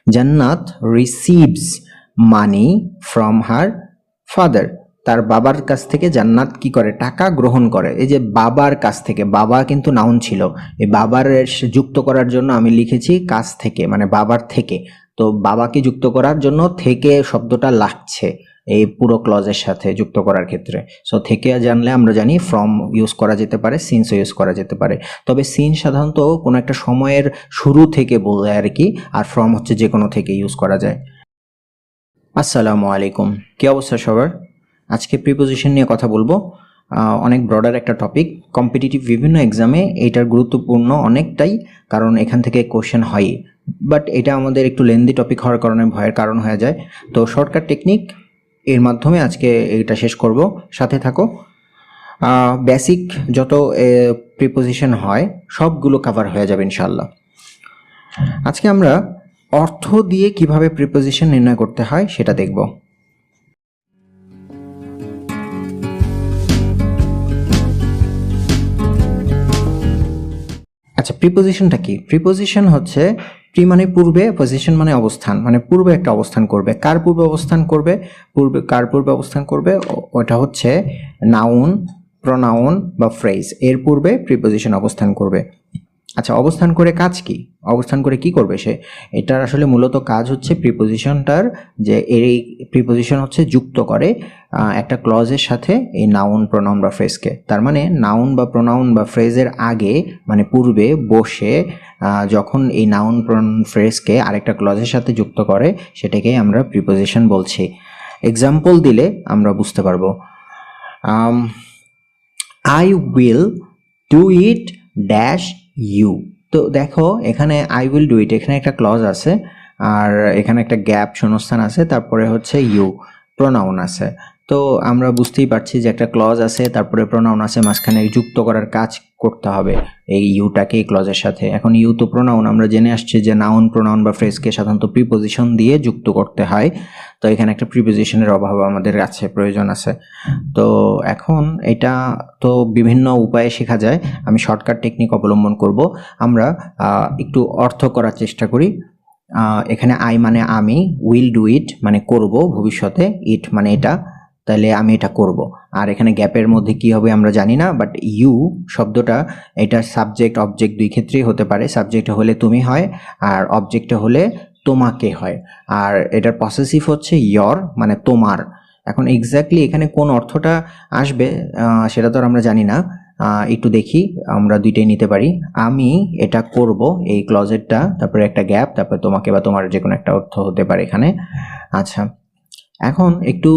জান্নাত receives money from her father. তার বাবার কাছ থেকে জান্নাত কি করে? টাকা গ্রহণ করে। এই যে বাবার কাছ থেকে, বাবা কিন্তু নাউন ছিল, এই বাবার যুক্ত করার জন্য আমি লিখেছি কাছ থেকে, মানে বাবার থেকে। তো বাবাকে যুক্ত করার জন্য থেকে শব্দটা লাগছে এই পুরো ক্লজের সাথে যুক্ত করার ক্ষেত্রে। সো থেকে জানলে আমরা জানি ফ্রম ইউজ করা যেতে পারে, সিন্সও ইউজ করা যেতে পারে। তবে সিন সাধারণত কোনো একটা সময়ের শুরু থেকে বোঝায় আর কি, আর ফ্রম হচ্ছে যে কোনো থেকে ইউজ করা যায়। আসসালামু আলাইকুম, কী অবস্থা সবার? আজকে প্রিপোজিশন নিয়ে কথা বলবো। অনেক ব্রডার একটা টপিক, কম্পিটিটিভ বিভিন্ন এক্সামে এটার গুরুত্বপূর্ণ অনেকটাই, কারণ এখান থেকে কোশ্চেন হয়। বাট এটা আমাদের একটু লেন্দি টপিক হওয়ার কারণে ভয়ের কারণ হয়ে যায়। তো শর্টকাট টেকনিক এর মাধ্যমে আজকে এটা শেষ করব, সাথে থাকো। বেসিক যত প্রিপোজিশন হয় সবগুলো কভার হয়ে যাবে ইনশাল্লাহ। আজকে আমরা অর্থ দিয়ে কিভাবে প্রিপোজিশন নির্ণয় করতে হয় সেটা দেখব। আচ্ছা, প্রিপোজিশনটা কি? প্রিপোজিশন হচ্ছে প্রি মানে পূর্বে, পজিশন মানে অবস্থান, মানে পূর্বে একটা অবস্থান করবে। কার পূর্বে অবস্থান করবে? কার পূর্বে অবস্থান করবে? ওটা হচ্ছে নাউন, প্রোনাউন বা ফ্রেজ, এর পূর্বে প্রিপোজিশন অবস্থান করবে। আচ্ছা, অবস্থান করে কাজ কি? অবস্থান করে কি করবে সে? এটার আসলে মূলত কাজ হচ্ছে প্রিপোজিশনটার, যে এই প্রিপোজিশন হচ্ছে যুক্ত করে একটা ক্লজের সাথে এই নাউন, প্রোনাউন বা ফ্রেজকে। তার মানে নাউন বা প্রোনাউন বা ফ্রেজের আগে, মানে পূর্বে বসে যখন এই নাউন, প্রোনাউন, ফ্রেজকে আরেকটা ক্লজের সাথে যুক্ত করে, সেটাকেই আমরা প্রিপোজিশন বলছি। এক্সাম্পল দিলে আমরা বুঝতে পারবো। I will do it dash you. তো দেখো এখানে আই উইল ডু ইট, এখানে একটা ক্লজ আছে, আর এখানে একটা গ্যাপ শূন্যস্থান আছে, তারপরে হচ্ছে ইউ প্রোনাউন আছে। তো আমরা বুঝতেই পারছি যে একটা ক্লজ আছে, তারপরে প্রোনাউন আছে, মাঝখানে যুক্ত করার কাজ করতে হবে এই ইউটাকে এই ক্লজের সাথে। এখন ইউ তো প্রোনাউন, আমরা জেনে আসছি যে নাউন, প্রোনাউন বা ফ্রেজকে সাধারণত প্রিপোজিশন দিয়ে যুক্ত করতে হয়। তো এখানে একটা প্রিপোজিশনের অভাব আমাদের আছে, প্রয়োজন আছে। তো এখন এটা তো বিভিন্ন উপায়ে শেখা যায়, আমি শর্টকাট টেকনিক অবলম্বন করব। আমরা একটু অর্থ করার চেষ্টা করি। এখানে আই মানে আমি, উইল ডু ইট মানে করব ভবিষ্যতে, ইট মানে এটা, তাহলে আমি এটা করব। আর এখানে গ্যাপের মধ্যে কি হবে আমরা জানি না, বাট ইউ শব্দটা এটা সাবজেক্ট অবজেক্ট দুই ক্ষেত্রেই হতে পারে। সাবজেক্ট হলে তুমি হয়, আর অবজেক্ট হলে তোমাকে হয়। আর এটার পসেসিভ হচ্ছে ইয়র, মানে তোমার। এখন এক্স্যাক্টলি এখানে কোন অর্থটা আসবে সেটা তো আমরা জানি না। একটু দেখি, আমরা দুইটাই নিতে পারি। আমি এটা করব, এই ক্লজেটটা, তারপরে একটা গ্যাপ, তারপরে তোমাকে বা তোমার যে কোনো একটা অর্থ হতে পারে এখানে। আচ্ছা, এখন একটু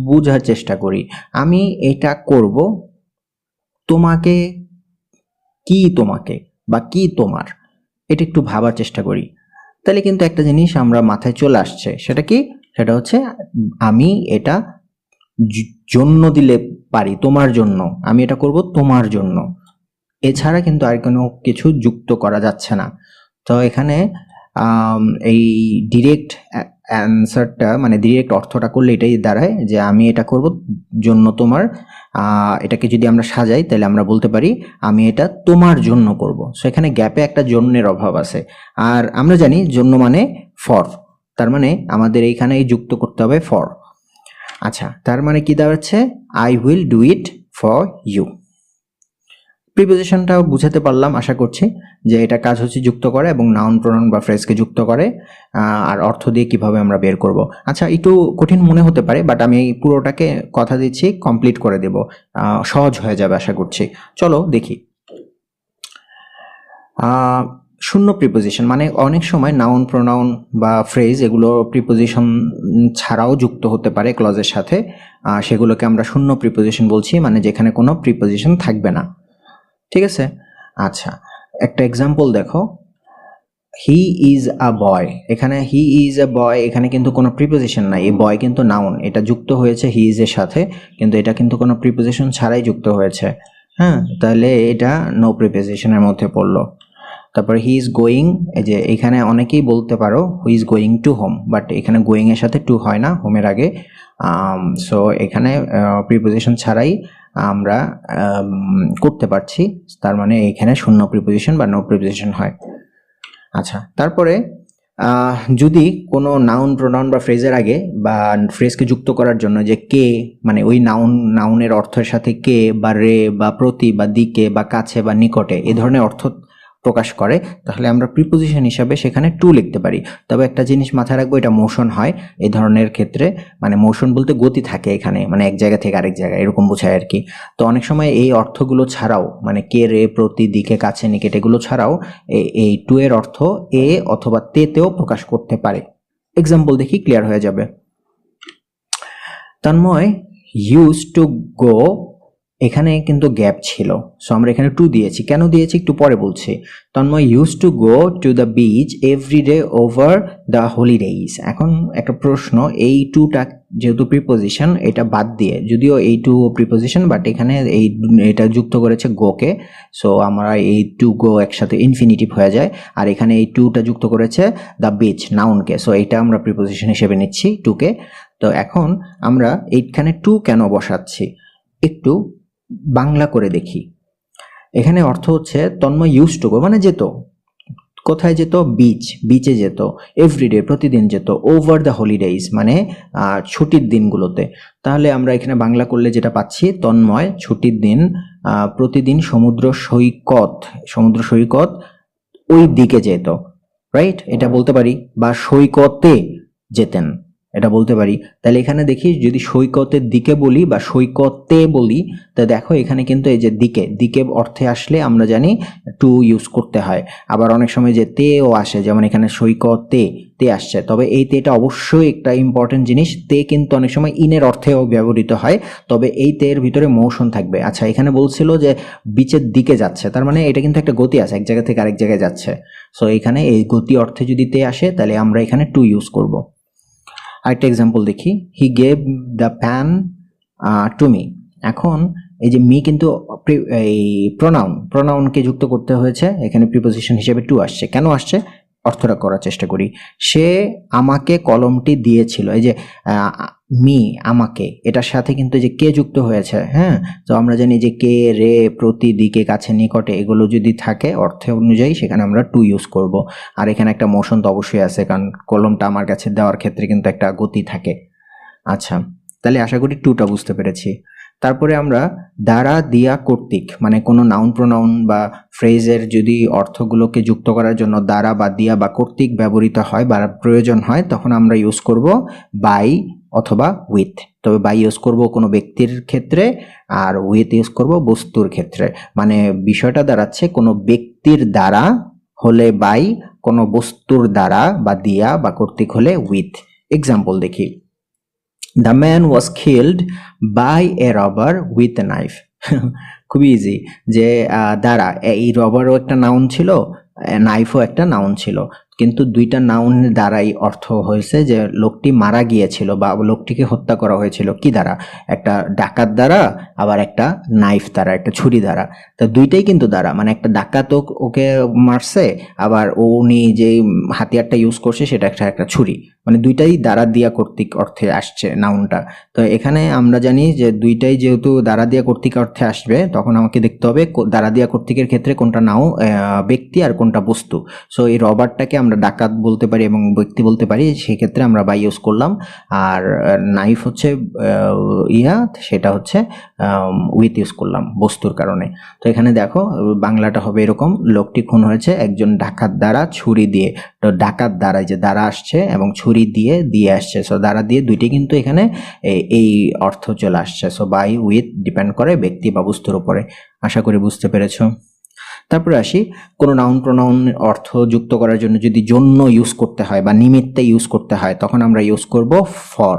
বোঝার চেষ্টা করি। আমি এটা করব, তোমাকে কি, তোমাকে বা কি তোমার, এটা একটু ভাবার চেষ্টা করি। তাহলে কিন্তু একটা জিনিস আমরা মাথায় চলে আসছে, সেটা কি? সেটা হচ্ছে আমি এটা জন্য দিলে পারি, তোমার জন্য, আমি এটা করব তোমার জন্য। এছাড়া কিন্তু আর কোনো কিছু যুক্ত করা যাচ্ছে না। তো এখানে এই ডিরেক্ট অ্যান্সারটা, মানে ডিরেক্ট অর্থটা করলে এটাই দাঁড়ায় যে আমি এটা করব জন্য তোমার। এটাকে যদি আমরা সাজাই তাহলে আমরা বলতে পারি আমি এটা তোমার জন্য করব। সো এখানে গ্যাপে একটা জন্যের অভাব আছে। আর আমরা জানি জন্য মানে ফর, তার মানে আমাদের এইখানে যুক্ত করতে হবে ফর। আচ্ছা, তার মানে কি দাঁড়াচ্ছে? I will do it for you. প্রিপোজিশনটাও বুঝাতে পারলাম আশা করছি, যে এটা কাজ হচ্ছে যুক্ত করে এবং নাউন, প্রোনাউন বা ফ্রেজকে যুক্ত করে। আর অর্থ দিয়ে কিভাবে আমরা বের করব। আচ্ছা, একটু কঠিন মনে হতে পারে, বাট আমি পুরোটাকে কথা দিচ্ছি কমপ্লিট করে দেব, সহজ হয়ে যাবে আশা করছি। চলো দেখি। শূন্য প্রিপোজিশন মানে অনেক সময় নাউন, প্রোনাউন বা ফ্রেজ এগুলো প্রিপোজিশন ছাড়াও যুক্ত হতে পারে ক্লজের সাথে। সেগুলোকে আমরা শূন্য প্রিপোজিশন বলছি, মানে যেখানে কোনো প্রিপোজিশন থাকবে না। ঠিক আছে? আচ্ছা, একটা এক্সাম্পল দেখো। হি ইজ আ বয়, এখানে হি ইজ আ বয়, এখানে কিন্তু কোনো প্রিপোজিশন নাই। এই বয় কিন্তু নাউন, এটা যুক্ত হয়েছে হি ইজ এর সাথে, কিন্তু এটা কিন্তু কোনো প্রিপোজিশন ছাড়াই যুক্ত হয়েছে। হ্যাঁ, তাহলে এটা নো প্রিপোজিশনের মধ্যে পড়লো। তারপর হি ইজ গোয়িং, এই যে এখানে অনেকেই বলতে পারো he is going to home, but এখানে গোয়িং এর সাথে টু হয় না, হোমের আগে। সো এখানে প্রিপোজিশন ছাড়াই আমরা করতে পারছি, তার মানে এখানে শূন্য প্রিপোজিশন বা নো প্রিপোজিশন হয়। আচ্ছা, তারপরে যদি কোনো নাউন প্রোনাউন বা ফ্রেজের আগে বা ফ্রেজকে যুক্ত করার জন্য যে কে, মানে ওই নাউনের অর্থের সাথে কে বা রে বা প্রতি বা দিকে বা কাছে বা নিকটে এই ধরনের অর্থ প্রকাশ করে, তাহলে আমরা প্রিপোজিশন হিসাবে সেখানে টু লিখতে পারি। তবে একটা জিনিস মাথায় রাখবো, এটা মোশন হয় এই ধরনের ক্ষেত্রে, মানে মোশন বলতে গতি থাকে এখানে, মানে এক জায়গা থেকে আরেক জায়গায় এরকম বোঝায় আর কি। তো অনেক সময় এই অর্থগুলো ছাড়াও, মানে কে রে প্রতি দিকে কাছে নিকট এগুলো ছাড়াও এই টু এর অর্থ এ অথবা তেও প্রকাশ করতে পারে। এক্সাম্পল দেখি, ক্লিয়ার হয়ে যাবে। তন্ময় ইউজ টু গো, এখানে কিন্তু গ্যাপ ছিল, সো আমরা এখানে টু দিয়েছি। কেন দিয়েছি একটু পরে বলছি। Tanmoy use to go to the beach every day over the holidays. এখন একটা প্রশ্ন, এই টুটা যেহেতু প্রিপোজিশন, এটা বাদ দিয়ে, যদিও এই টু প্রিপোজিশন বাট এখানে এটা যুক্ত করেছে গোকে, সো আমরা এই টু গো একসাথে ইনফিনিটিভ হয়ে যায়। আর এখানে এই টুটা যুক্ত করেছে দ্য বিচ নাউনকে, সো এটা আমরা প্রিপোজিশন হিসেবে নিচ্ছি টুকে। তো এখন আমরা এইখানে টু কেন বসাচ্ছি একটু বাংলা করে দেখি। এখানে অর্থ হচ্ছে তন্ময় ইউজ টু গো মানে যেত, কোথায় যেত? বিচে যেত। এভরিডে প্রতিদিন যেত। ওভার দ্য হলিডেজ মানে ছুটির দিনগুলোতে। তাহলে আমরা এখানে বাংলা করলে যেটা পাচ্ছি, তন্ময় ছুটির দিন প্রতিদিন সমুদ্র সৈকত ওই দিকে যেত, রাইট? এটা বলতে পারি, বা সৈকতে যেতেন এটা বলতে পারি। তাহলে এখানে দেখি, যদি সৈকতের দিকে বলি বা সৈকতে বলি, তা দেখো এখানে কিন্তু এই যে দিকে অর্থে আসলে আমরা জানি টু ইউজ করতে হয়। আবার অনেক সময় যে তেও আসে, যেমন এখানে সৈকতে তে আসছে, তবে এই তেটা অবশ্যই একটা ইম্পর্টেন্ট জিনিস। তে কিন্তু অনেক সময় ইনের অর্থেও ব্যবহৃত হয়, তবে এই তের ভিতরে মোশন থাকবে। আচ্ছা, এখানে বলছিল যে বিচের দিকে যাচ্ছে, তার মানে এটা কিন্তু একটা গতি আছে, এক জায়গা থেকে আরেক জায়গায় যাচ্ছে। সো এখানে এই গতি অর্থে যদি তে আসে, তাহলে আমরা এখানে টু ইউজ করব। আরেকটা এক্সাম্পল দেখি, he gave the pan to me. এখন এই যে মি কিন্তু এই প্রোনাউনকে যুক্ত করতে হয়েছে, এখানে প্রিপোজিশন হিসেবে টু আসছে। কেন আসছে অর্থটা করার চেষ্টা করি। সে আমাকে কলমটি দিয়েছিল, এই যে মি আমাকে, এটার সাথে কিন্তু যে কে যুক্ত হয়েছে, হ্যাঁ। তো আমরা জানি যে কে রে প্রতি দিকে কাছে নিকটে এগুলো যদি থাকে অর্থে অনুযায়ী, সেখানে আমরা টু ইউজ করব। আর এখানে একটা মোশন তো অবশ্যই আছে, কারণ কলমটা আমার কাছে দেওয়ার ক্ষেত্রে কিন্তু একটা গতি থাকে। আচ্ছা, তাহলে আশা করি টুটা বুঝতে পেরেছি। তারপরে আমরা দ্বারা দিয়া কর্তৃক, মানে কোনো নাউন প্রোনাউন বা ফ্রেজের যদি অর্থগুলোকে যুক্ত করার জন্য দ্বারা বা দিয়া বা কর্তৃক ব্যবহৃত হয় বা প্রয়োজন হয়, তখন আমরা ইউজ করব বাই অথবা উইথ। তবে বাই ইউজ করব কোনো ব্যক্তির ক্ষেত্রে, আর উইথ ইউজ করব বস্তুর ক্ষেত্রে। মানে বিষয়টা দাঁড়াচ্ছে, কোনো ব্যক্তির দ্বারা হলে বাই, কোনো বস্তুর দ্বারা বা দিয়া বা কর্তৃক হলে উইথ। এক্সাম্পল দেখি, the man was killed by a robber with a knife. খুবই ইজি, যে দ্বারা, এই রবারও একটা নাউন ছিল, নাইফও একটা নাউন ছিল, কিন্তু দুইটা নাউনের দ্বারাই অর্থ হয়েছে যে লোকটি মারা গিয়েছিল বা লোকটিকে হত্যা করা হয়েছিল কি দ্বারা? একটা ডাকাত দ্বারা, আবার একটা নাইফ দ্বারা, একটা ছুরি দ্বারা। তো দুইটাই কিন্তু দ্বারা, মানে একটা ডাকাত ওকে মারছে, আবার উনি যে হাতিয়ারটা ইউজ করছে সেটা একটা ছুরি, মানে দুইটাই দ্বারা দিয়া কর্তৃক অর্থে আসছে নাউনটা। তো এখানে আমরা জানি যে দুইটাই যেহেতু দ্বারা দিয়া কর্তৃক অর্থে আসবে, তখন আমাকে দেখতে হবে দ্বারা দিয়া কর্তৃকের ক্ষেত্রে কোনটা ব্যক্তি আর কোনটা বস্তু। সো এই রবারটাকে আমরা ডাকাত বলতে পারি এবং ব্যক্তি বলতে পারি, সেক্ষেত্রে আমরা বাই ইউজ করলাম। আর নাইফ হচ্ছে সেটা হচ্ছে উইথ ইউজ করলাম বস্তুর কারণে। তো এখানে দেখো বাংলাটা হবে এরকম, লোকটি খুন হয়েছে একজন ডাকাত দ্বারা ছুরি দিয়ে। তো ডাকাত দ্বারা, যে দ্বারা আসছে এবং ছুরি দিয়ে আসছে, সো দ্বারা দিয়ে দুইটি কিন্তু এখানে এই অর্থ চলে আসছে। সো বাই উইথ ডিপেন্ড করে ব্যক্তি বা বস্তুর উপরে। আশা করি বুঝতে পেরেছো। তারপরে আসি, কোনো নাউন প্রোনাউন অর্থ যুক্ত করার জন্য যদি জন্য ইউজ করতে হয় বা নিমিত্তে ইউজ করতে হয়, তখন আমরা ইউজ করব ফর।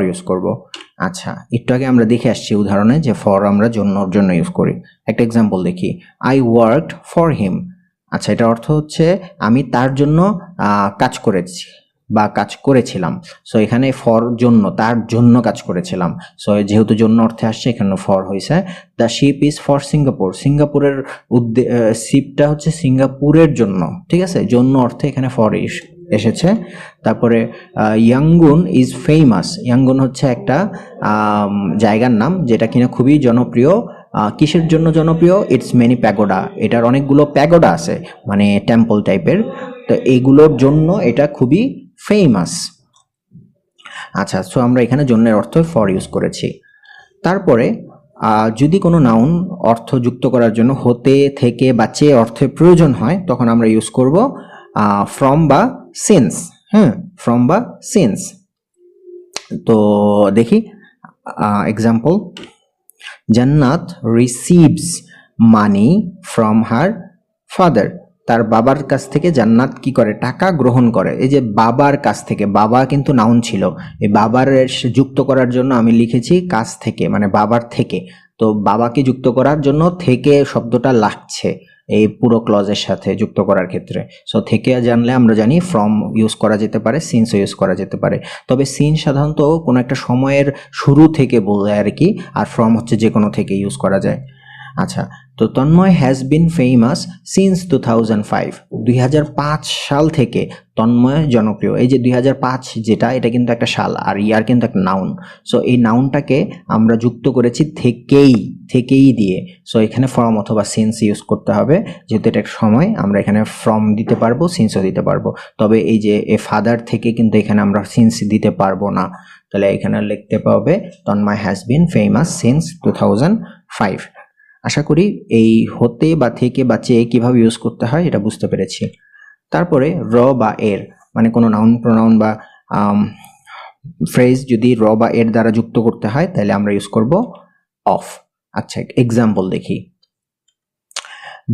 ইউজ করব। আচ্ছা, একটু আগে আমরা দেখে আসছি উদাহরণে যে ফর আমরা জন্য ইউজ করি। একটা এক্সাম্পল দেখি, আই ওয়ার্কড ফর হিম। আচ্ছা, এটার অর্থ হচ্ছে আমি তার জন্য কাজ করেছি বা কাজ করেছিলাম। সো এখানে ফর জন্য, তার জন্য কাজ করেছিলাম। সো যেহেতু জন্য অর্থে আসছে, এখানে ফর হয়েছে। The ship is for Singapore. সিঙ্গাপুরের শিপটা হচ্ছে সিঙ্গাপুরের জন্য, ঠিক আছে, জন্য অর্থে এখানে ফর এসেছে। তারপরে ইয়াঙ্গুন ইজ ফেমাস। ইয়াঙ্গুন হচ্ছে একটা জায়গার নাম যেটা কিনা খুবই জনপ্রিয়। কিসের জন্য জনপ্রিয়? It's many pagoda. এটার অনেকগুলো প্যাগোডা আছে, মানে টেম্পল টাইপের। তো এগুলোর জন্য এটা খুবই ফেমাস। আচ্ছা, সো আমরা এখানে জন্যের অর্থ ফর ইউজ করেছি। তারপরে যদি কোনো নাউন অর্থ যুক্ত করার জন্য হতে, থেকে বা চেয়ে অর্থের প্রয়োজন হয়, তখন আমরা ইউজ করব ফ্রম বা সিন্স। হ্যাঁ, ফ্রম বা সিন্স। তো দেখি এক্সাম্পল, জান্নাত receives money from her father. তার বাবার কাছ থেকে জান্নাত কি করে, টাকা গ্রহণ করে। এই যে বাবার কাছ থেকে, বাবা কিন্তু নাউন ছিল, এই বাবার যুক্ত করার জন্য আমি লিখেছি কাছ থেকে, মানে বাবার থেকে। তো বাবাকে যুক্ত করার জন্য থেকে শব্দটা লাগছে এই পুরো ক্লজের সাথে যুক্ত করার ক্ষেত্রে। সো থেকে জানলে আমরা জানি ফ্রম ইউজ করা যেতে পারে, সিন্সও ইউজ করা যেতে পারে। তবে সিন সাধারণত কোনো একটা সময়ের শুরু থেকে বোঝায় আর কি, আর ফ্রম হচ্ছে যে কোনো থেকে ইউজ করা যায়। আচ্ছা, তো Tanmoy has been famous since 2005। 2005 সাল থেকে তন্ময় জনপ্রিয়। এই যে 2005 যেটা, এটা কিন্তু একটা সাল, আর ইয়ার কিন্তু একটা নাউন। সো এই নাউনটাকে আমরা যুক্ত করেছি থেকেই দিয়ে। সো এখানে ফ্রম অথবা সিন্স ইউজ করতে হবে, যেহেতু এটা একটা সময়, আমরা এখানে ফ্রম দিতে পারবো, সিন্সও দিতে পারবো। তবে এই যে এ ফাদার থেকে কিন্তু এখানে আমরা সিন্স দিতে পারবো না। তাহলে এখানে লিখতে পাবে Tanmoy has been famous since 2005। আশা করি এই হতে বা থেকে বা চেয়ে কিভাবে ইউজ করতে হয় এটা বুঝতে পেরেছি। তারপরে র বা এর, মানে কোনো নাউন, প্রোনাউন বা ফ্রেজ যদি র বা এর দ্বারা যুক্ত করতে হয়, তাহলে আমরা ইউজ করব অফ। আচ্ছা, এক্সাম্পল দেখি,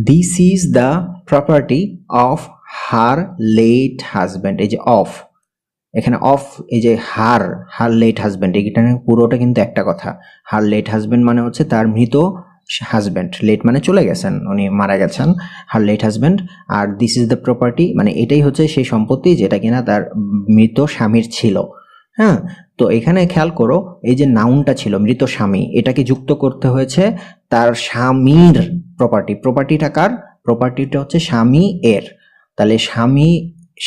this is the property of her late husband. এই যে অফ, এখানে অফ, এই যে হার লেট হাজব্যান্ড, এটা পুরোটা কিন্তু একটা কথা। হার লেট হাজব্যান্ড মানে হচ্ছে তার মৃত হাজব্যান্ড, লেট মানে চলে গেছেন, উনি মারা গেছেন, হার লেট হাজব্যান্ড। আর দিস ইজ দ্য প্রপার্টি মানে এটাই হচ্ছে সেই সম্পত্তি যেটা কিনা তার মৃত স্বামীর ছিল। হ্যাঁ, তো এখানে খেয়াল করো, এই যে নাউনটা ছিল মৃত স্বামী, এটাকে যুক্ত করতে হয়েছে তার স্বামীর প্রপার্টি। প্রপার্টিটা কার? প্রপার্টিটা হচ্ছে স্বামী এর। তাহলে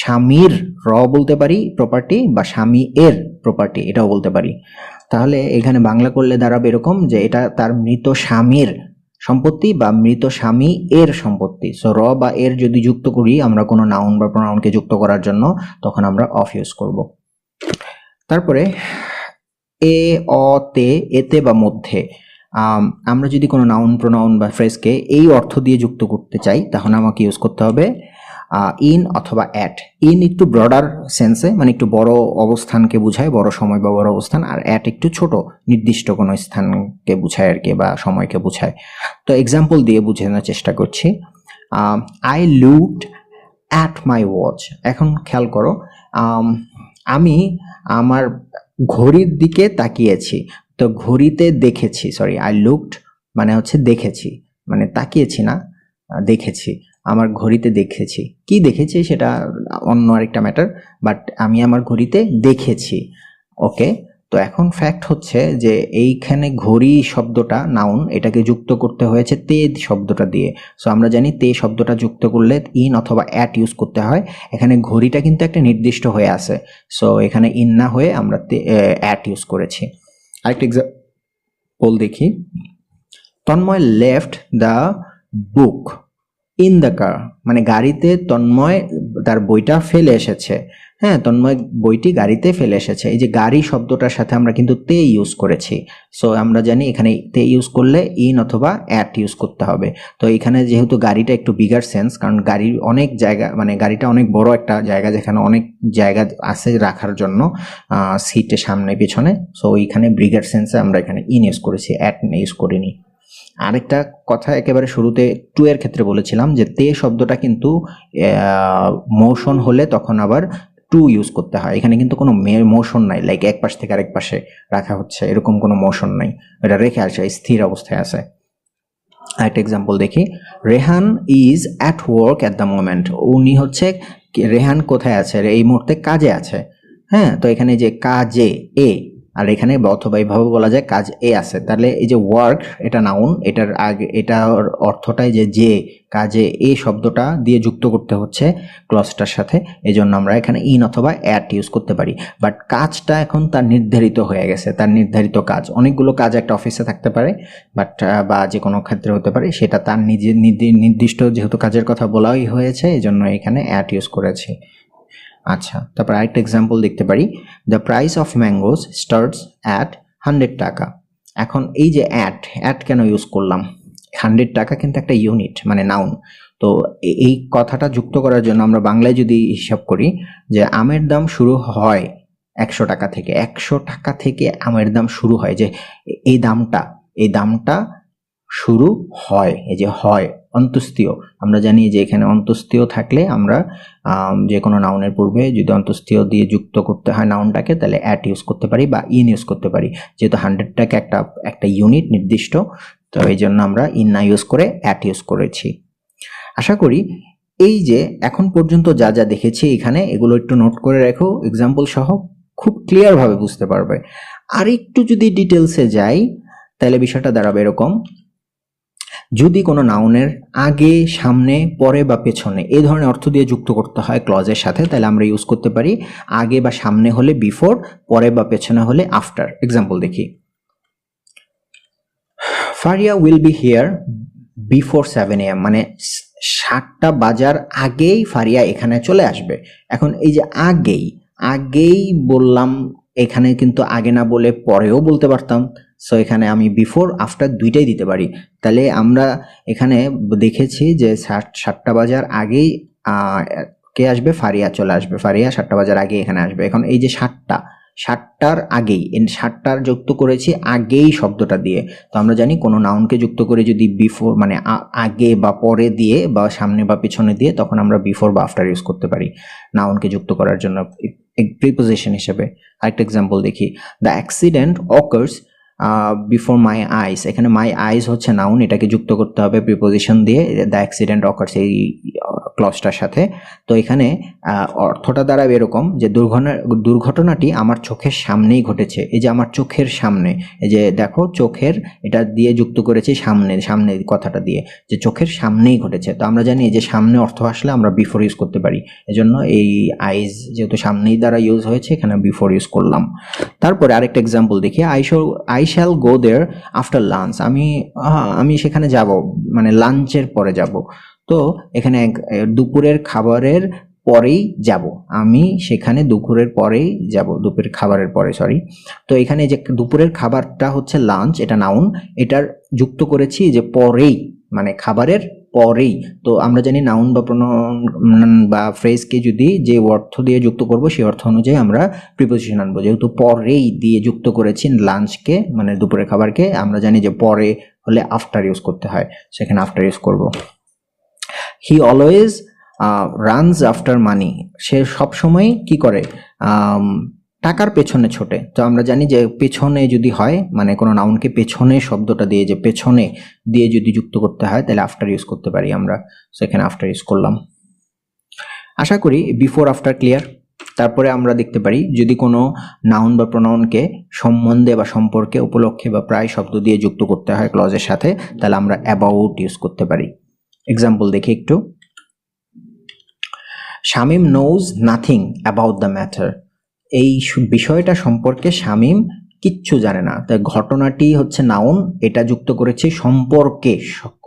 স্বামীর র বলতে পারি প্রপার্টি, বা স্বামী এর প্রপার্টি এটাও বলতে পারি। তাহলে এখানে বাংলা করলে দাঁড়াবে এরকম যে এটা তার মৃত স্বামীর সম্পত্তি বা মৃত স্বামী এর সম্পত্তি। সো র বা এর যদি যুক্ত করি আমরা কোনো নাউন বা প্রোনাউনকে যুক্ত করার জন্য, তখন আমরা অফ ইউজ করব। তারপরে এ, অ, তে, এতে বা মধ্যে, আমরা যদি কোনো নাউন, প্রোনাউন বা ফ্রেজকে এই অর্থ দিয়ে যুক্ত করতে চাই, তখন আমাকে ইউজ করতে হবে ইন অথবা অ্যাট। ইন একটু ব্রডার সেন্সে, মানে একটু বড় অবস্থানকে বোঝায়, বড় সময় বা বড় অবস্থান। আর অ্যাট একটু ছোট, নির্দিষ্ট কোনো স্থানকে বোঝায় আর কি, বা সময়কে বোঝায়। তো এক্সাম্পল দিয়ে বোঝানোর চেষ্টা করছি। I looked at my watch. এখন খেয়াল করো, আমি আমার ঘড়ির দিকে তাকিয়েছি। তো ঘড়িতে দেখেছি, সরি, আই লুকড মানে হচ্ছে দেখেছি, মানে তাকিয়েছি না, দেখেছি। আমার ঘড়িতে দেখেছি, কি দেখেছি সেটা অন্য আরেকটা ম্যাটার, বাট আমি আমার ঘড়িতে দেখেছি। ওকে, তো এখন ফ্যাক্ট হচ্ছে যে এইখানে ঘড়ি শব্দটা নাউন, এটাকে যুক্ত করতে হয়েছে তে শব্দটা দিয়ে। সো আমরা জানি তে শব্দটা যুক্ত করলে ইন অথবা অ্যাট ইউজ করতে হয়। এখানে ঘড়িটা কিন্তু একটা নির্দিষ্ট হয়ে আছে, সো এখানে ইন না হয়ে আমরা অ্যাট ইউজ করেছি। আরেকটা এক্সাম্পল দেখি, Tanmoy left the book in the car, মানে গাড়িতে তন্ময় তার বইটা ফেলে এসেছে। হ্যাঁ, তন্ময় বইটি গাড়িতে ফেলে এসেছে। এই যে গাড়ি শব্দটার সাথে আমরা কিন্তু তে ইউজ করেছি। সো আমরা জানি এখানে তে ইউজ করলে ইন অথবা অ্যাট ইউজ করতে হবে। তো এখানে যেহেতু গাড়িটা একটু বিগার সেন্স, কারণ গাড়ির অনেক জায়গা, মানে গাড়িটা অনেক বড় একটা জায়গা, যেখানে অনেক জায়গা আছে রাখার জন্য, সিটের সামনে পেছনে। সো এইখানে বিগার সেন্সে আমরা এখানে ইন ইউজ করেছি, অ্যাট ইউজ করিনি। আরেকটা কথা একেবারে শুরুতে টু এর ক্ষেত্রে বলেছিলাম যে তে শব্দটা কিন্তু মোশন হলে তখন আবার টু ইউজ করতে হয়। এখানে কিন্তু কোনো মোশন নাই, লাইক এক পাশ থেকে আরেক পাশে রাখা হচ্ছে, এরকম কোনো মোশন নাই, এটা রেখে আসে, স্থির অবস্থায় আছে। আরেকটা এক্সাম্পল দেখি, Rehan is at work at the moment. উনি হচ্ছে, রেহান কোথায় আছে? এই মুহূর্তে কাজে আছে। হ্যাঁ, তো এখানে যে কাজে, এ আর এখানে অথবা এইভাবে বলা যায় কাজ এ আছে, তাহলে এই যে ওয়ার্ক এটা নাউন, এটার আগে এটার অর্থটাই যে কাজে এ শব্দটা দিয়ে যুক্ত করতে হচ্ছে ক্লজটার সাথে, এই জন্য আমরা এখানে ইন অথবা অ্যাট ইউজ করতে পারি। বাট কাজটা এখন তার নির্ধারিত হয়ে গেছে, তার নির্ধারিত কাজ, অনেকগুলো কাজ একটা অফিসে থাকতে পারে বাট বা যে কোনো ক্ষেত্রে হতে পারে, সেটা তার নিজের নির্দিষ্ট যেহেতু কাজের কথা বলাই হয়েছে এই জন্য এখানে অ্যাট ইউজ করেছি। আচ্ছা, তারপর আরেকটা এক্সাম্পল দেখতে পারি, the price of mangoes starts at 100 টাকা। এখন এই যে অ্যাট কেন ইউজ করলাম? 100 টাকা কিন্তু একটা ইউনিট মানে নাউন, তো এই কথাটা যুক্ত করার জন্য আমরা বাংলায় যদি হিসাব করি যে আমের দাম শুরু হয় 100 টাকা থেকে, 100 টাকা থেকে আমের দাম শুরু হয়, যে এই দামটা শুরু হয়, এই যে হয় অন্তস্তীয়, আমরা জানি যে এখানে অন্তস্তীয় থাকলে আমরা যে কোনো নাউনের পূর্বে যদি অন্তস্তীয় দিয়ে যুক্ত করতে হয় নাউনটাকে, তাহলে অ্যাট ইউজ করতে পারি বা ইন ইউজ করতে পারি, যেহেতু 100 টাকা একটা ইউনিট নির্দিষ্ট, তো এই জন্য আমরা ইন না ইউজ করে অ্যাট ইউজ করেছি। আশা করি এই যে এখন পর্যন্ত যা যা দেখেছি এখানে এগুলো একটু নোট করে রাখো, এক্সাম্পল সহ খুব ক্লিয়ারভাবে বুঝতে পারবে। আর একটু যদি ডিটেলসে যাই তাহলে বিষয়টা দাঁড়াবে এরকম, যদি কোনো নাউনের আগে, সামনে, পরে বা পেছনে এই ধরনের অর্থ দিয়ে যুক্ত করতে হয় ক্লজের সাথে, তাহলে আমরা ইউজ করতে পারি আগে বা সামনে হলে বিফোর, পরে বা পেছনে হলে আফটার। এক্সাম্পল দেখি, Faria will be here before 7 AM, মানে 7টা বাজার আগেই ফারিয়া এখানে চলে আসবে। এখন এই যে আগেই বললাম, এখানে কিন্তু আগে না বলে পরেও বলতে পারতাম, সো এখানে আমি বিফোর আফটার দুইটাই দিতে পারি। তাহলে আমরা এখানে দেখেছি যে 7টা বাজার আগেই কে আসবে? ফারিয়া চলে আসবে, ফারিয়া 7টা বাজার আগে এখানে আসবে। এখন এই যে 7টার আগেই, 7টার যুক্ত করেছি আগেই শব্দটা দিয়ে, তো আমরা জানি কোনো নাউনকে যুক্ত করে যদি বিফোর মানে আগে বা পরে দিয়ে বা সামনে বা পিছনে দিয়ে, তখন আমরা বিফোর বা আফটার ইউজ করতে পারি নাউনকে যুক্ত করার জন্য প্রিপোজিশন হিসেবে। আরেকটা এক্সাম্পল দেখি, the accident occurs before my eyes. এখানে মাই আইস হচ্ছে নাউন, এটাকে যুক্ত করতে হবে প্রিপোজিশন দিয়ে দ্য অ্যাক্সিডেন্ট অকার্স এই ক্লজটার সাথে। তো এখানে অর্থটা দাঁড়াবে এরকম যে দুর্ঘটনাটি আমার চোখের সামনেই ঘটেছে। এই যে আমার চোখের সামনে, এই যে দেখো চোখের, এটা দিয়ে যুক্ত করেছি সামনে কথাটা দিয়ে, যে চোখের সামনেই ঘটেছে। তো আমরা জানি যে সামনে অর্থ আসলে আমরা বিফোর ইউজ করতে পারি, এজন্য এই আইজ যেহেতু সামনেই দ্বারা ইউজ হয়েছে এখানে বিফোর ইউজ করলাম। তারপরে আরেকটা এক্সাম্পল দেখি, I shall go there after lunch. আমি সেখানে যাব মানে লাঞ্চের পরে যাব। তো এখানে দুপুরের খাবারের পরেই যাব, আমি সেখানে দুপুরের পরেই যাব, দুপুরের খাবারের পরে সরি। তো এখানে যে দুপুরের খাবারটা হচ্ছে লাঞ্চ, এটা নাউন, এটার যুক্ত করেছি যে পরেই মানে খাবারের পরেই। তো আমরা জানি নাউন বা প্রোনাউন বা ফ্রেজকে যদি যে অর্থ দিয়ে যুক্ত করব সেই অর্থ অনুযায়ী আমরা প্রিপোজিশন আনবো, যেহেতু পরেই দিয়ে যুক্ত করেছি লাঞ্চকে মানে দুপুরের খাবারকে, আমরা জানি যে পরে হলে আফটার ইউজ করতে হয়, সেখানে আফটার ইউজ করব। He always runs after money. সে সবসময় কি করে? টাকার পেছনে ছোটে। তো আমরা জানি যে পেছনে যদি হয় মানে কোনো নাউনকে পেছনে শব্দটা দিয়ে যে পেছনে দিয়ে যদি যুক্ত করতে হয় তাহলে আফটার ইউজ করতে পারি আমরা, সেখানে আফটার ইউজ করলাম। আশা করি বিফোর আফটার ক্লিয়ার। তারপরে আমরা দেখতে পারি যদি কোনো নাউন বা প্রোনাউনকে সম্বন্ধে বা সম্পর্কে, উপলক্ষে বা প্রায় শব্দ দিয়ে যুক্ত করতে হয় ক্লজের সাথে, তাহলে আমরা অ্যাবাউট ইউজ করতে পারি। এক্সাম্পল দেখি একটু, Shamim knows nothing about the matter. এই বিষয়টা সম্পর্কে শামীম কিচ্ছু জানে না। তাই ঘটনাটি হচ্ছে নাউন, এটা যুক্ত করেছি সম্পর্কে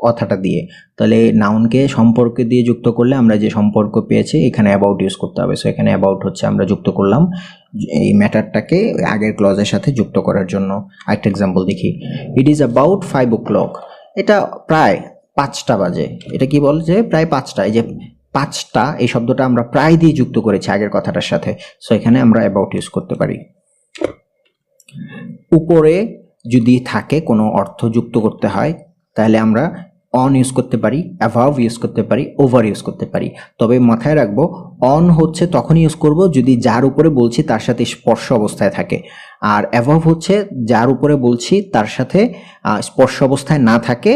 কথাটা দিয়ে, তাহলে নাউনকে সম্পর্কে দিয়ে যুক্ত করলে আমরা যে সম্পর্ক পেয়েছি এখানে অ্যাবাউট ইউজ করতে হবে। সো এখানে অ্যাবাউট হচ্ছে আমরা যুক্ত করলাম এই ম্যাটারটাকে আগের ক্লজের সাথে যুক্ত করার জন্য। একটা এক্সাম্পল দেখি, ইট ইজ অ্যাবাউট 5 o'clock। এটা প্রায় 5টা বাজে। এটা কি বলছে? প্রায় 5টা। এই যে 5টা এই শব্দটা আমরা প্রায় দিয়ে যুক্ত করেছি আগের কথাটার সাথে, সো এখানে আমরা অ্যাবাউট ইউজ করতে পারি। উপরে যদি থাকে কোনো অর্থ যুক্ত করতে হয় তাহলে আমরা অন ইউজ করতে পারি, অ্যাভাব ইউজ করতে পারি, ওভার ইউজ করতে পারি। তবে মাথায় রাখবো অন হচ্ছে তখনই ইউজ করব যদি যার উপরে বলছি তার সাথে স্পর্শ অবস্থায় থাকে, আর অ্যাভাব হচ্ছে যার উপরে বলছি তার সাথে স্পর্শ অবস্থায় না থাকে,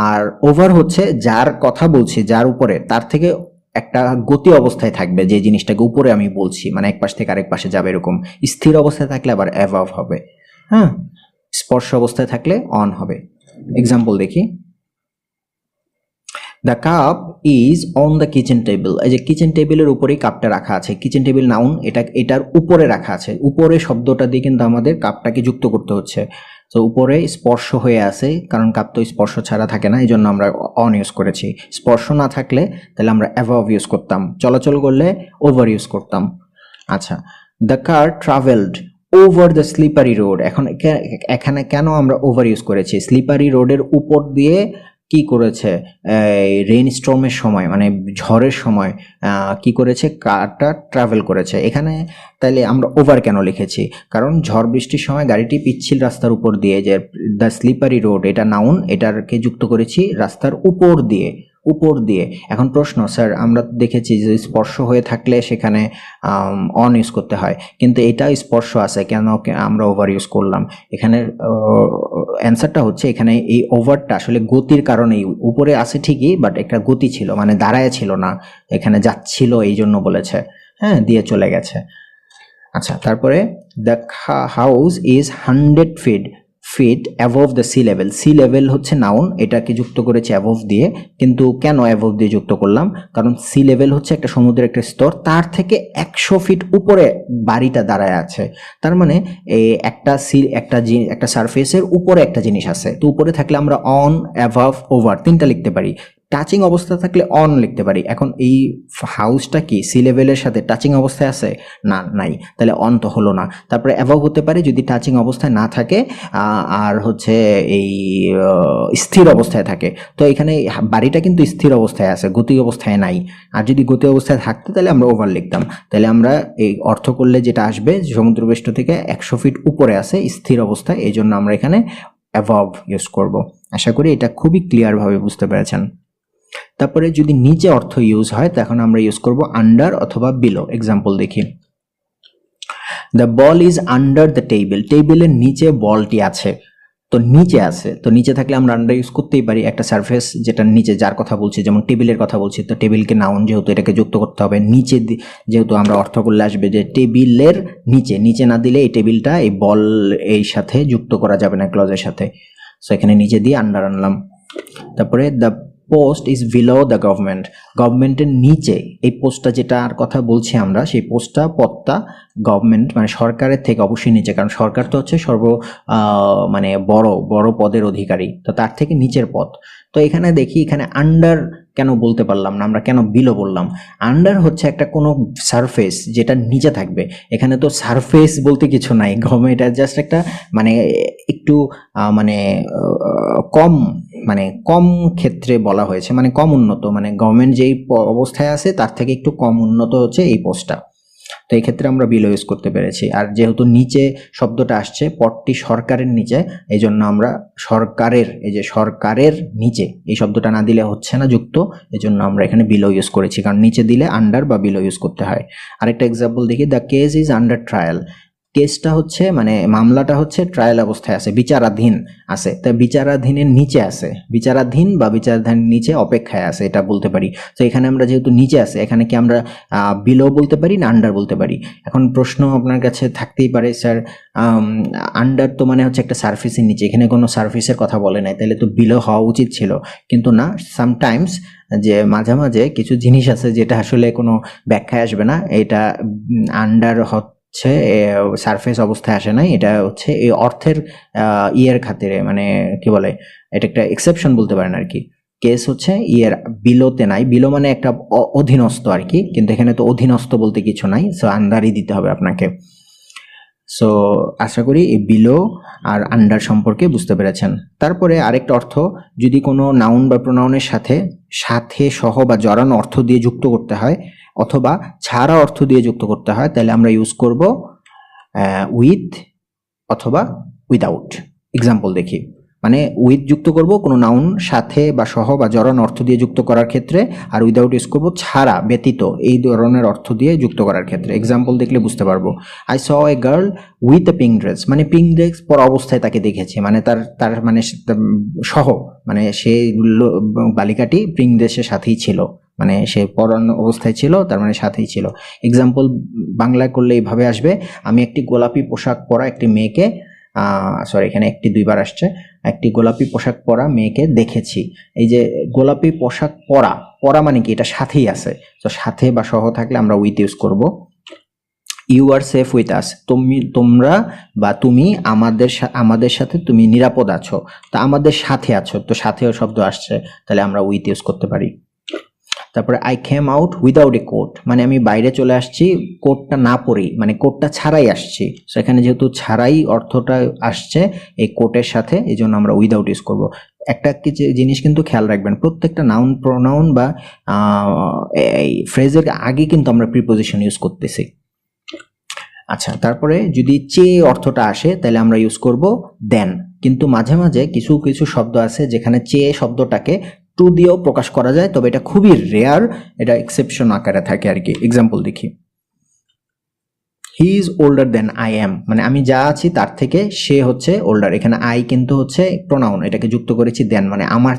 আর ওভার হচ্ছে যার কথা বলছি যার উপরে তার থেকে একটা গতি অবস্থায় থাকবে, যে জিনিসটাকে উপরে আমি বলছি মানে এক পাশ থেকে আরেক পাশে যাবে, এরকম স্থির অবস্থায় থাকলে আবার অ্যাভাব হবে। হ্যাঁ, স্পর্শ অবস্থায় থাকলে অন হবে। এক্সাম্পল দেখি, the cup is on the kitchen table. এই যে কিচেন টেবিলের উপরেই কাপটা রাখা আছে, কিচেন টেবিল নাউন, এটার উপরে রাখা আছে, উপরে শব্দটা দিয়ে কিন্তু আমাদের কাপটাকে যুক্ত করতে হচ্ছে। তো উপরে স্পর্শ হয়ে আছে, কারণ কাপ তো স্পর্শ ছাড়া থাকে না, এই জন্য আমরা অন ইউজ করেছি। স্পর্শ না থাকলে তাহলে আমরা অ্যাবভ ইউজ করতাম, চলাচল করলে ওভার ইউজ করতাম। আচ্ছা, the car travelled over the slippery road. এখন এখানে কেন আমরা ওভার ইউজ করেছি? স্লিপারি রোডের উপর দিয়ে কি করেছে, রেইন স্টর্মের সময় মানে ঝড়ের সময় কি করেছে, কারটা ট্রাভেল করেছে। এখানে তাইলে আমরা ওভার কেন লিখেছি? কারণ ঝড় বৃষ্টির সময় গাড়িটি পিচ্ছিল রাস্তার উপর দিয়ে, যে দ্য স্লিপারি রোড এটা নাউন, এটাকে যুক্ত করেছি রাস্তার উপর দিয়ে, উপর দিয়ে। এখন প্রশ্ন, স্যার আমরা দেখেছি যে স্পর্শ হয়ে থাকলে সেখানে অন ইউজ করতে হয়, কিন্তু এটা স্পর্শ আছে, কেন আমরা ওভার ইউজ করলাম? এখানে অ্যান্সারটা হচ্ছে, এখানে এই ওভারটা আসলে গতির কারণেই, উপরে আছে ঠিকই বাট একটা গতি ছিল, মানে দাঁড়ায় ছিল না, এখানে যাচ্ছিল এই জন্য বলেছে, হ্যাঁ, দিয়ে চলে গেছে। আচ্ছা, তারপরে the house is 100 feet above the sea level. Sea level হচ্ছে নাউন, এটাকে যুক্ত করেছে অ্যাবভ দিয়ে। কিন্তু কেন অ্যাবভ দিয়ে যুক্ত করলাম? কারণ সি লেভেল হচ্ছে একটা সমুদ্রের একটা স্তর, তার থেকে 100 ফিট উপরে বাড়িটা দাঁড়ায় আছে। তার মানে একটা সারফেসের উপরে একটা জিনিস আছে, তো উপরে থাকলে আমরা অন, অ্যাবভ, ওভার তিনটা লিখতে পারি। টাচিং অবস্থা থাকলে অন লিখতে পারি। এখন এই হাউসটা কি সি লেভেলের সাথে টাচিং অবস্থায় আছে? না, নাই, তাহলে অন তো হলো না। তারপরে অ্যাবভ হতে পারে যদি টাচিং অবস্থায় না থাকে, আর হচ্ছে এই স্থির অবস্থায় থাকে। তো এখানে বাড়িটা কিন্তু স্থির অবস্থায় আছে, গতি অবস্থায় নাই। আর যদি গতি অবস্থায় থাকতো তাহলে আমরা ওভার লিখতাম। তাহলে আমরা এই অর্থ করলে যেটা আসবে, সমুদ্রপৃষ্ঠ থেকে 100 ফিট উপরে আছে স্থির অবস্থায়, এই জন্য আমরা এখানে অ্যাবভ ইউজ করব। আশা করি এটা খুবই ক্লিয়ারভাবে বুঝতে পেরেছেন। তারপরে যদি নিচে অর্থ ইউজ হয় তখন আমরা ইউজ করব আন্ডার অথবা বিলো। এক্সাম্পল দেখি, the ball is under the table. টেবিলের নিচে বলটি আছে, তো নিচে আছে, তো নিচে থাকলে আমরা আন্ডার ইউজ করতেই পারি। একটা সারফেস যেটা নিচে, যার কথা বলছি, যেমন টেবিলের কথা বলছি, তো টেবিলকে নাউন যেহেতু এটাকে যুক্ত করতে হবে নিচে, যেহেতু আমরা অর্থ করলে আসবে যে টেবিলের নিচে, নিচে না দিলে এই টেবিলটা এই বল এই সাথে যুক্ত করা যাবে না ক্লজের সাথে। সো এখানে নিচে দিয়ে আন্ডার আনলাম। তারপরে the post is below the government. গভর্নমেন্টের নিচে এই পোস্টটা যেটার কথা বলছি আমরা, সেই পোস্টটা, পদটা গভর্নমেন্ট মানে সরকারের থেকে অবশ্যই নিচে, কারণ সরকার তো হচ্ছে মানে বড় পদের অধিকারী, তো তার থেকে নিচের পদ। তো এখানে দেখি, এখানে আন্ডার কেন বলতে পারলাম না, আমরা কেন বিলো বললাম? আন্ডার হচ্ছে একটা কোনো সারফেস যেটা নিচে থাকবে, এখানে তো সারফেস বলতে কিছু নাই, গভর্নমেন্ট জাস্ট একটা মানে একটু মানে কম ক্ষেত্রে বলা হয়েছে, মানে কম উন্নত, মানে গভর্নমেন্ট যেই অবস্থায় আছে তার থেকে একটু কম উন্নত হচ্ছে এই পোস্টটা। তো এই ক্ষেত্রে আমরা বিলো ইউজ করতে পেরেছি। আর যেহেতু নিচে শব্দটা আসছে, পদটি সরকারের নিচে, এই জন্য আমরা সরকারের, এই যে সরকারের নিচে এই শব্দটা না দিলে হচ্ছে না যুক্ত, এই জন্য আমরা এখানে বিলো ইউজ করেছি, কারণ নিচে দিলে আন্ডার বা বিলো ইউজ করতে হয়। আরেকটা এক্সাম্পল দেখি, the case is under trial. কেসটা হচ্ছে মানে মামলাটা হচ্ছে ট্রায়াল অবস্থায় আছে, বিচারাধীন আছে, তা বিচারাধীনের নিচে আছে, বিচারাধীন বা বিচারাধীন নিচে অপেক্ষায় আছে, এটা বলতে পারি। তো এখানে আমরা যেহেতু নিচে আছে, এখানে কি আমরা বিলো বলতে পারি না আন্ডার বলতে পারি? এখন প্রশ্ন আপনার কাছে থাকতেই পারে, স্যার আন্ডার তো মানে হচ্ছে একটা সারফেসের নিচে, এখানে কোনো সারফেসের কথা বলে নাই, তাহলে তো বিলো হওয়া উচিত ছিল। কিন্তু না, সামটাইমস যে মাঝে মাঝে কিছু জিনিস আছে যেটা আসলে কোনো ব্যাখ্যায় আসবে না, এটা আন্ডার হচ্ছে সারফেস অবস্থায় আসে নাই, এটা হচ্ছে এই অর্থের ইয়ের খাতিরে, মানে কি বলে, এটা একটা এক্সেপশন বলতে পারেন আর কি। কেস হচ্ছে ইয়ের বিলোতে নাই, বিলো মানে একটা অধীনস্থ আর কি, কিন্তু এখানে তো অধীনস্থ বলতে কিছু নাই, সো আন্ডারই দিতে হবে আপনাকে। সো আশা করি এই বিলো আর আন্ডার সম্পর্কে বুঝতে পেরেছেন। তারপরে আরেকটা অর্থ, যদি কোনো নাউন বা প্রোনাউনের সাথে সহ বা জড়ানো অর্থ দিয়ে যুক্ত করতে হয় অথবা ছাড়া অর্থ দিয়ে যুক্ত করতে হয়, তাহলে আমরা ইউজ করব উইথ অথবা উইদাউট। এক্সাম্পল দেখি, মানে উইথ যুক্ত করব কোনো নাউন সাথে বা সহ বা জড়ানো অর্থ দিয়ে যুক্ত করার ক্ষেত্রে, আর উইদাউট ইউজ করব ছাড়া, ব্যতীত এই ধরনের অর্থ দিয়ে যুক্ত করার ক্ষেত্রে। এক্সাম্পল দেখলে বুঝতে পারবো, I saw a girl with a pink dress, মানে পিঙ্ক ড্রেস পরা অবস্থায় তাকে দেখেছি, মানে তার মানে সহ, মানে সেই বালিকাটি পিঙ্ক ড্রেসের সাথেই ছিল, মানে সে পরানো অবস্থায় ছিল, তার মানে সাথেই ছিল। এক্সাম্পল বাংলায় করলে এইভাবে আসবে, আমি একটি গোলাপি পোশাক পরা একটি মেয়েকে সরি এখানে একটি দুইবার আসছে, একটি গোলাপি পোশাক পরা মেয়েকে দেখেছি। এই যে গোলাপি পোশাক পরা, পরা মানে কি, এটা সাথেই আছে, তো সাথে বা সহ থাকলে আমরা উইথ ইউজ করব। You are safe with us, তোমরা বা তুমি আমাদের সাথে তুমি নিরাপদ আছো, তা আমাদের সাথে আছো, তো সাথেও শব্দ আসছে, তাহলে আমরা উইথ ইউজ করতে পারি। তারপরে I came out without a coat, মানে আমি বাইরে চলে আসছি কোটটা না পরেই, মানে কোটটা ছাড়াই আসছি। সেখানে যেহেতু ছাড়াই অর্থটা আসছে এই কোটের সাথে, এই জন্য আমরা উইদাউট ইউজ করব। একটা কিছু জিনিস কিন্তু খেয়াল রাখবেন, প্রত্যেকটা নাউন প্রোনাউন বা এই ফ্রেজের আগে কিন্তু আমরা প্রিপোজিশন ইউজ করতেছি। আচ্ছা, তারপরে যদি চে অর্থটা আসে তাহলে আমরা ইউজ করব দেন, কিন্তু মাঝে মাঝে কিছু কিছু শব্দ আছে যেখানে চে শব্দটাকে টু দিয়েও প্রকাশ করা যায়, তবে এটা খুবই রেয়ার, এটা এক্সেপশন আকারে থাকে আর কি। এক্সাম্পল দেখি, he is older than I am, মানে আমি যা আছি তার থেকে সে হচ্ছে ওল্ডার। এখানে আই কিন্তু হচ্ছে প্রোনাউন, এটাকে যুক্ত করেছি দেন, মানে আমার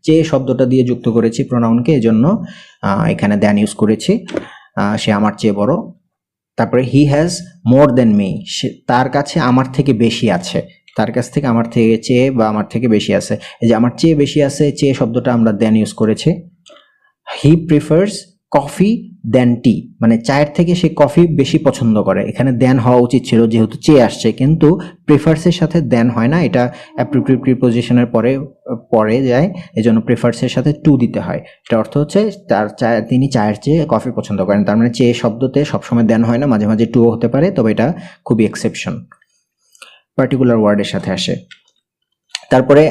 চে শব্দটা দিয়ে যুক্ত করেছি প্রোনাউনকে, এজন্য এখানে দেন ইউজ করেছি। সে আমার চেয়ে বড়। তারপরে he has more than me, তার কাছে আমার থেকে বেশি আছে, তার কাছ থেকে আমার থেকে চেয়ে বা আমার থেকে বেশি আছে, এই যে আমার চেয়ে বেশি আছে, চেয়ে শব্দটা আমরা দেন ইউজ করেছি। হি প্রিফার্স কফি দেন টি, মানে চায়ের থেকে সে কফি বেশি পছন্দ করে, এখানে দেন হওয়া উচিত ছিল যেহেতু চেয়ে আসছে, কিন্তু প্রিফার্সের সাথে দেন হয় না, এটা অ্যাপ্রোপ্রিয়েট প্রিপোজিশনের পরে যায়, এজন্য প্রিফার্সের সাথে টু দিতে হয়। এটা অর্থ হচ্ছে তিনি চায়ের চেয়ে কফি পছন্দ করেন, তার মানে চেয়ে শব্দতে সবসময় দেন হয় না, মাঝে মাঝে টুও হতে পারে, তবে এটা খুবই এক্সেপশন, পার্টিকুলার ওয়ার্ডের সাথে আসে। তারপরে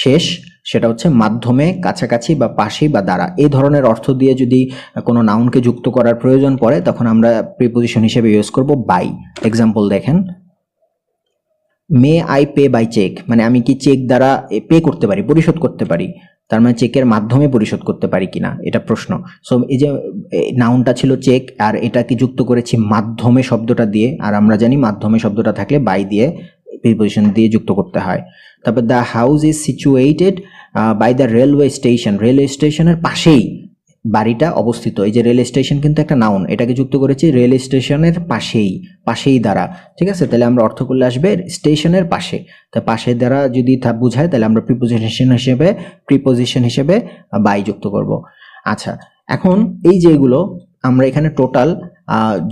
শেষ, সেটা হচ্ছে মাধ্যমে, কাছাকাছি বা পাশে বা দ্বারা, এই ধরনের অর্থ দিয়ে যদি কোনো নাউনকে যুক্ত করার প্রয়োজন পড়ে তখন আমরা প্রিপোজিশন হিসেবে ইউজ করব বাই। এক্সাম্পল দেখেন, may I pay by cheque, মানে আমি কি চেক দ্বারা পে করতে পারি, পরিশোধ করতে পারি, তার মানে চেকের মাধ্যমে পরিশোধ করতে পারি কিনা, এটা প্রশ্ন। সো এই যে নাউনটা ছিল চেক, আর এটাকে যুক্ত করেছি মাধ্যমে শব্দটা দিয়ে, আর আমরা জানি মাধ্যমে শব্দটা থাকলে বাই দিয়ে প্রিপোজিশন দিয়ে যুক্ত করতে হয়। তারপর the house is situated by the railway station, railway স্টেশনের পাশেই বাড়িটা অবস্থিত, এই যে রেল স্টেশন কিন্তু একটা নাউন, এটাকে যুক্ত করেছি রেল স্টেশনের পাশেই দ্বারা, ঠিক আছে। তাহলে আমরা অর্থ করলে আসবে স্টেশনের পাশে, তা পাশে দ্বারা যদি বুঝায় তাহলে আমরা প্রিপোজিশন হিসেবে বাই যুক্ত করব। আচ্ছা, এখন এই যেগুলো আমরা এখানে টোটাল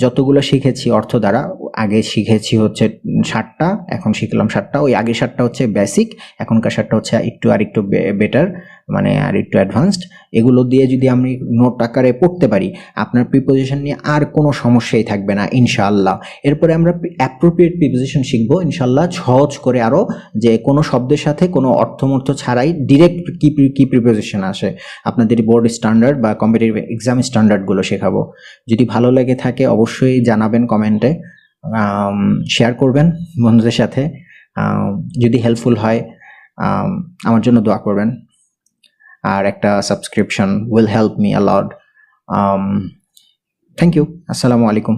যতগুলো শিখেছি অর্থ দ্বারা, আগে শিখেছি হচ্ছে 60টা, এখন শিখলাম 7টা, ওই আগে 7টা হচ্ছে বেসিক, এখনকার 7টা হচ্ছে আরেকটু বেটার, মানে আর একটু অ্যাডভান্সড। এগুলো দিয়ে যদি আমি নোট আকারে পড়তে পারি, আপনার প্রিপোজিশন নিয়ে আর কোনো সমস্যাই থাকবে না ইনশাআল্লাহ। এরপরে আমরা অ্যাপ্রোপ্রিয়েট প্রিপোজিশন শিখবো ইনশাআল্লাহ, সহজ করে আরও, যে কোনো শব্দের সাথে কোনো অর্থমর্থ ছাড়াই ডিরেক্ট কি প্রিপোজিশন আসে, আপনাদের বোর্ড স্ট্যান্ডার্ড বা কম্পিটিটিভ এক্সাম স্ট্যান্ডার্ডগুলো শেখাবো। যদি ভালো লেগে থাকে অবশ্যই জানাবেন কমেন্টে, শেয়ার করবেন বন্ধুদের সাথে, যদি হেল্পফুল হয় আমার জন্য দোয়া করবেন, আর একটা subscription will help me a lot. Thank you, আসসালামু আলাইকুম।